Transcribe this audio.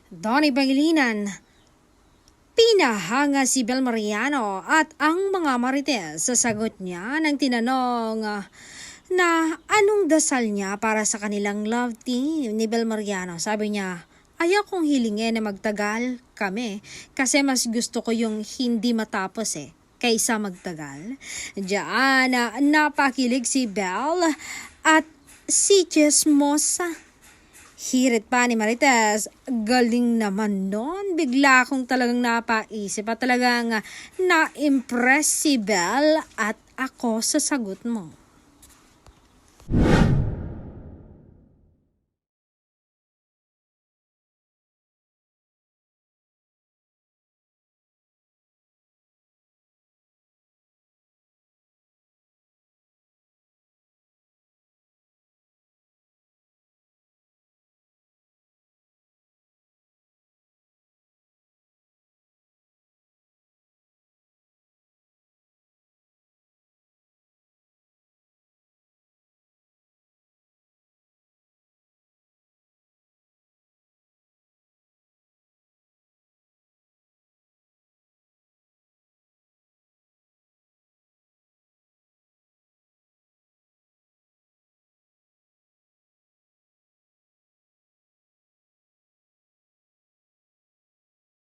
Donnie Pangilinan, pinahanga si Bel Mariano at ang mga marites sa sagot niya ng tinanong na anong dasal niya para sa kanilang love team ni Bel Mariano. Sabi niya, ayaw kong hilingin na magtagal kami kasi mas gusto ko yung hindi matapos kaysa magtagal. Diyan napakilig si Bel at si Chismosa. Hirit pa ni Marites, galing naman nun. Bigla akong talagang napaisip at talagang na-impress si Bel at ako sa sagot mo.